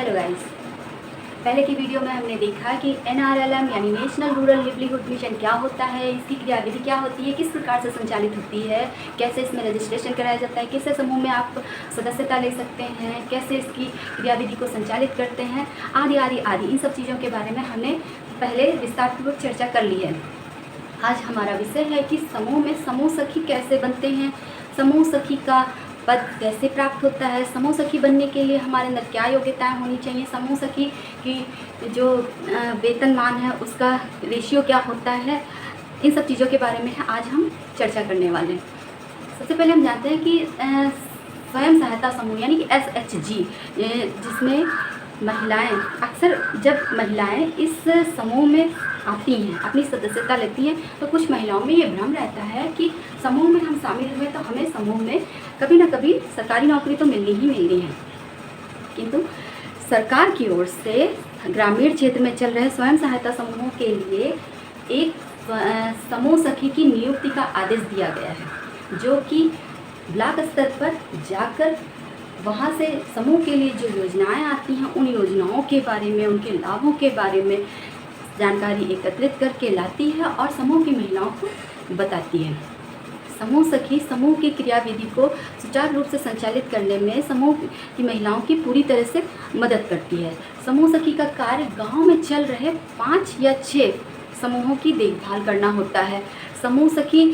Hello guys, पहले की video में हमने देखा कि NRLM यानी नेशनल रूरल लिवलीहुड मिशन क्या होता है, इसकी क्रियाविधि क्या होती है, किस प्रकार से संचालित होती है, कैसे इसमें रजिस्ट्रेशन कराया जाता है, कैसे समूह में आप सदस्यता ले सकते हैं, कैसे इसकी क्रियाविधि को संचालित करते हैं, आदि आदि आदि इन सब चीज़ों के बारे में हमने पहले विस्तारपूर्वक चर्चा कर ली है। आज हमारा विषय है कि समूह में समूह सखी कैसे बनते हैं, समूह सखी का पद कैसे प्राप्त होता है, समूह सखी बनने के लिए हमारे अंदर क्या योग्यताएं होनी चाहिए, समूह सखी की जो वेतनमान है उसका रेशियो क्या होता है, इन सब चीज़ों के बारे में आज हम चर्चा करने वाले हैं। सबसे पहले हम जानते हैं कि स्वयं सहायता समूह यानी कि SHG, जिसमें महिलाएं अक्सर जब महिलाएं इस समूह में आती हैं, अपनी सदस्यता लेती हैं, तो कुछ महिलाओं में ये भ्रम रहता है कि समूह में हम शामिल हुए तो हमें समूह में कभी ना कभी सरकारी नौकरी तो मिलनी ही मिलनी है। किंतु सरकार की ओर से ग्रामीण क्षेत्र में चल रहे स्वयं सहायता समूहों के लिए एक समूह सखी की नियुक्ति का आदेश दिया गया है, जो कि ब्लॉक स्तर पर जाकर वहाँ से समूह के लिए जो योजनाएं आती हैं उन योजनाओं के बारे में, उनके लाभों के बारे में जानकारी एकत्रित करके लाती है और समूह की महिलाओं को बताती है। समूह सखी समूह की क्रियाविधि को सुचारू रूप से संचालित करने में समूह की महिलाओं की पूरी तरह से मदद करती है। समूह सखी का कार्य गांव में चल रहे 5 या 6 समूहों की देखभाल करना होता है। समूह सखी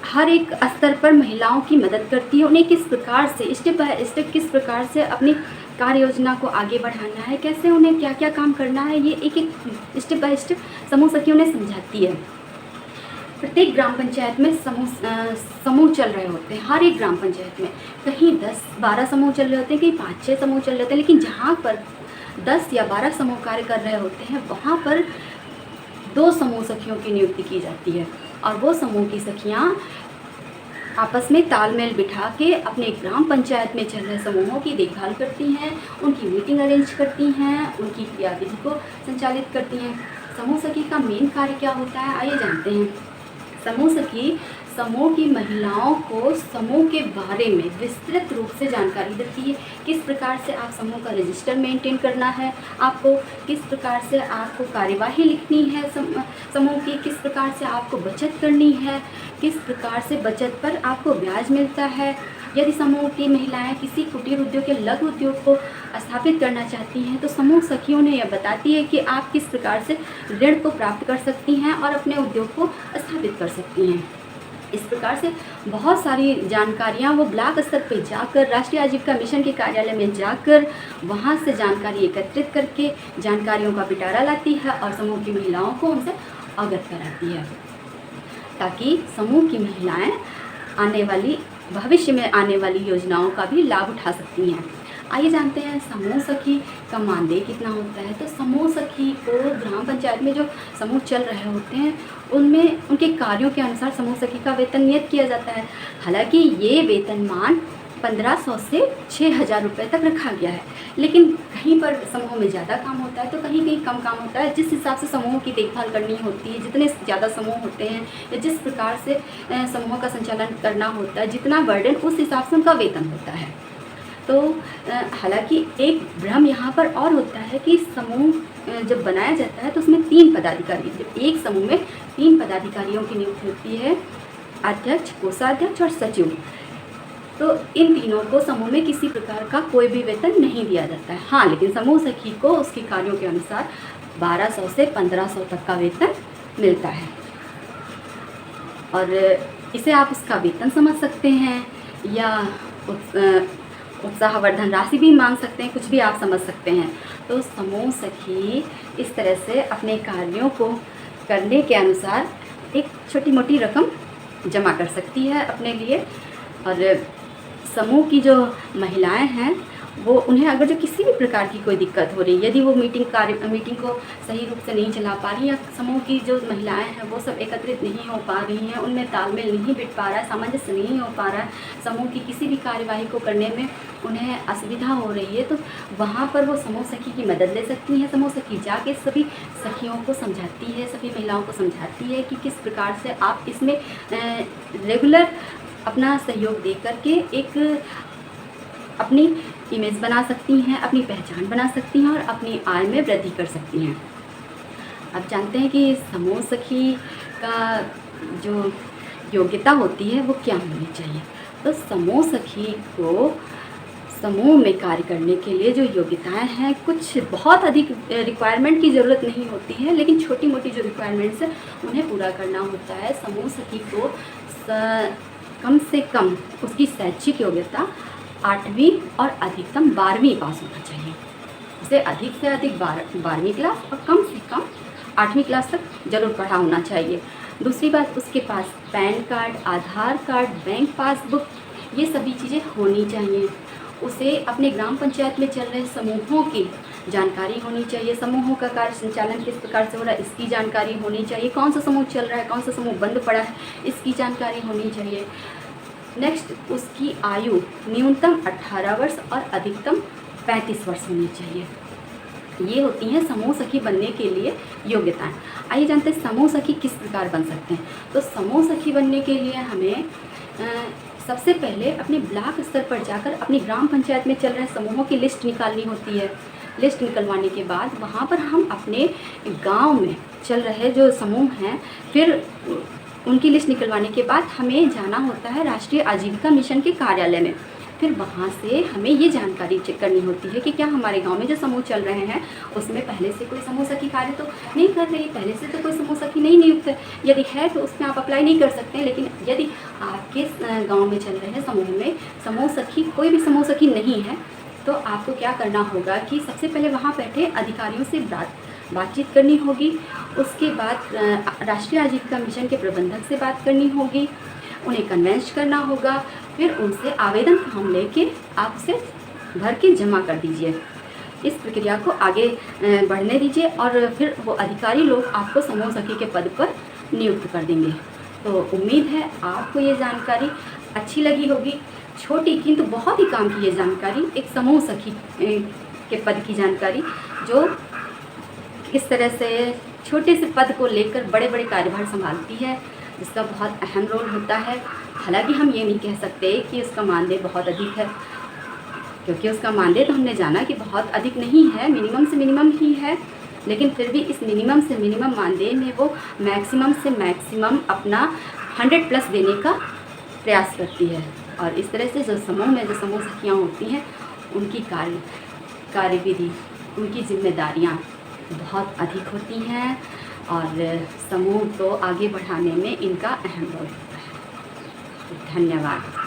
हर एक स्तर पर महिलाओं की मदद करती है, उन्हें किस प्रकार से स्टेप बाय स्टेप किस प्रकार से अपनी कार्य योजना को आगे बढ़ाना है, कैसे उन्हें क्या क्या काम करना है, ये एक एक स्टेप बाय स्टेप समूह सखी उन्हें समझाती है। प्रत्येक ग्राम पंचायत में समूह चल रहे होते हैं। हर एक ग्राम पंचायत में कहीं 10-12 समूह चल रहे होते हैं, कहीं 5-6 समूह चल रहे होते हैं, लेकिन जहाँ पर 10 या 12 समूह कार्य कर रहे होते हैं वहाँ पर 2 समूह सखियों की नियुक्ति की जाती है और वो समूह की सखियाँ आपस में तालमेल बिठा के अपने ग्राम पंचायत में चल रहे समूहों की देखभाल करती हैं, उनकी मीटिंग अरेंज करती हैं, उनकी क्रियाविधि को संचालित करती हैं। समूह सखी का मेन कार्य क्या होता है, आइए जानते हैं। समूह सखी समूह की महिलाओं को समूह के बारे में विस्तृत रूप से जानकारी देती है। किस प्रकार से आप समूह का रजिस्टर मेंटेन करना है, आपको किस प्रकार से आपको कार्यवाही लिखनी है समूह की, किस प्रकार से आपको बचत करनी है, किस प्रकार से बचत पर आपको ब्याज मिलता है। यदि समूह की महिलाएं किसी कुटीर उद्योग या लघु उद्योग को स्थापित करना चाहती हैं तो समूह सखियों ने यह बताती है कि आप किस प्रकार से ऋण को प्राप्त कर सकती हैं और अपने उद्योग को स्थापित कर सकती हैं। इस प्रकार से बहुत सारी जानकारियाँ वो ब्लॉक स्तर पर जाकर राष्ट्रीय आजीविका मिशन के कार्यालय में जाकर वहाँ से जानकारी एकत्रित करके जानकारियों का पिटारा लाती है और समूह की महिलाओं को उनसे अवगत कराती है, ताकि समूह की महिलाएं भविष्य में आने वाली योजनाओं का भी लाभ उठा सकती हैं। आइए जानते हैं समूह सखी का मानदेय कितना होता है। तो समूह सखी को ग्राम पंचायत में जो समूह चल रहे होते हैं उनमें उनके कार्यों के अनुसार समूह सखी का वेतन नियत किया जाता है। हालांकि ये वेतनमान 1500 से 6000 रुपये तक रखा गया है, लेकिन कहीं पर समूह में ज़्यादा काम होता है तो कहीं कहीं कम काम होता है। जिस हिसाब से समूह की देखभाल करनी होती है, जितने ज़्यादा समूह होते हैं या जिस प्रकार से समूह का संचालन करना होता है, जितना बर्डन उस हिसाब से उनका वेतन होता है। तो हालांकि एक भ्रम यहाँ पर और होता है कि समूह जब बनाया जाता है तो उसमें 3 पदाधिकारी, जब एक समूह में 3 पदाधिकारियों की नियुक्ति होती है, अध्यक्ष, कोषाध्यक्ष और सचिव। तो इन तीनों को समूह में किसी प्रकार का कोई भी वेतन नहीं दिया जाता है। हाँ, लेकिन समूह सखी को उसके कार्यों के अनुसार 1200 से 1500 तक का वेतन मिलता है और इसे आप उसका वेतन समझ सकते हैं या उत्साहवर्धन राशि भी मांग सकते हैं, कुछ भी आप समझ सकते हैं। तो समूह सखी इस तरह से अपने कार्यों को करने के अनुसार एक छोटी मोटी रकम जमा कर सकती है अपने लिए। और समूह की जो महिलाएं हैं वो उन्हें अगर जो किसी भी प्रकार की कोई दिक्कत हो रही है, यदि वो मीटिंग को सही रूप से नहीं चला पा रही, या समूह की जो महिलाएं हैं वो सब एकत्रित नहीं हो पा रही हैं, उनमें तालमेल नहीं बिठ पा रहा है, सामंजस्य नहीं हो पा रहा है, समूह की किसी भी कार्यवाही को करने में उन्हें असुविधा हो रही है, तो वहाँ पर वो समूह सखी की मदद ले सकती हैं। समूह सखी जाके सभी सखियों को समझाती है, सभी महिलाओं को समझाती है कि किस प्रकार से आप इसमें रेगुलर अपना सहयोग दे करके एक अपनी इमेज बना सकती हैं, अपनी पहचान बना सकती हैं और अपनी आय में वृद्धि कर सकती हैं। अब जानते हैं कि समूह सखी का जो योग्यता होती है वो क्या होनी चाहिए। तो समूह सखी को समूह में कार्य करने के लिए जो योग्यताएं हैं, कुछ बहुत अधिक रिक्वायरमेंट की ज़रूरत नहीं होती है, लेकिन छोटी मोटी जो रिक्वायरमेंट्स है उन्हें पूरा करना होता है। समूह सखी को कम से कम उसकी शैक्षिक योग्यता 8वीं और अधिकतम 12वीं पास होना चाहिए। उसे अधिक से अधिक 12वीं क्लास और कम से कम 8वीं क्लास तक ज़रूर पढ़ा होना चाहिए। दूसरी बात, उसके पास पैन कार्ड, आधार कार्ड, बैंक पासबुक, ये सभी चीज़ें होनी चाहिए। उसे अपने ग्राम पंचायत में चल रहे समूहों की जानकारी होनी चाहिए। समूहों का कार्य संचालन किस प्रकार से हो रहा है इसकी जानकारी होनी चाहिए। कौन सा समूह चल रहा है, कौन सा समूह बंद पड़ा है, इसकी जानकारी होनी चाहिए। नेक्स्ट, उसकी आयु न्यूनतम 18 वर्ष और अधिकतम 35 वर्ष होनी चाहिए। ये होती हैं समूह सखी बनने के लिए योग्यताएं। आइए जानते हैं समूह सखी किस प्रकार बन सकते हैं। तो समूह सखी बनने के लिए हमें सबसे पहले अपने ब्लॉक स्तर पर जाकर अपनी ग्राम पंचायत में चल रहे समूहों की लिस्ट निकालनी होती है। लिस्ट निकलवाने के बाद वहाँ पर हम अपने गांव में चल रहे जो समूह हैं, फिर उनकी लिस्ट निकलवाने के बाद हमें जाना होता है राष्ट्रीय आजीविका मिशन के कार्यालय में। फिर वहाँ से हमें ये जानकारी चेक करनी होती है कि क्या हमारे गांव में जो समूह चल रहे हैं उसमें पहले से कोई समूह सखी कार्य तो नहीं कर रही, पहले से तो कोई समूह सखी नहीं नियुक्त है। यदि है तो उसमें आप अप्लाई नहीं कर सकते। लेकिन यदि आपके गांव में चल रहे हैं समूह में समूह सखी, कोई भी समूह सखी नहीं है, तो आपको क्या करना होगा कि सबसे पहले वहाँ बैठे अधिकारियों से बातचीत करनी होगी। उसके बाद राष्ट्रीय आजीविका मिशन के प्रबंधक से बात करनी होगी, उन्हें कन्वेंस करना होगा। फिर उनसे आवेदन फॉर्म लेके आप उसे भर के जमा कर दीजिए। इस प्रक्रिया को आगे बढ़ने दीजिए और फिर वो अधिकारी लोग आपको समूह सखी के पद पर नियुक्त कर देंगे। तो उम्मीद है आपको ये जानकारी अच्छी लगी होगी। छोटी किंतु बहुत ही काम की ये जानकारी, एक समूह सखी के पद की जानकारी, जो किस तरह से छोटे से पद को लेकर बड़े बड़े कार्यभार संभालती है, जिसका बहुत अहम रोल होता है। हालांकि हम ये नहीं कह सकते कि उसका मानदेय बहुत अधिक है, क्योंकि उसका मानदेय तो हमने जाना कि बहुत अधिक नहीं है, मिनिमम से मिनिमम ही है। लेकिन फिर भी इस मिनिमम से मिनिमम मानदेय में वो मैक्सिमम से मैक्सिमम अपना 100+ देने का प्रयास करती है। और इस तरह से जो समूह में जो समूह सखियाँ होती हैं उनकी कार्यविधि, उनकी जिम्मेदारियाँ बहुत अधिक होती हैं और समूह को आगे बढ़ाने में इनका अहम रोल होता है। धन्यवाद।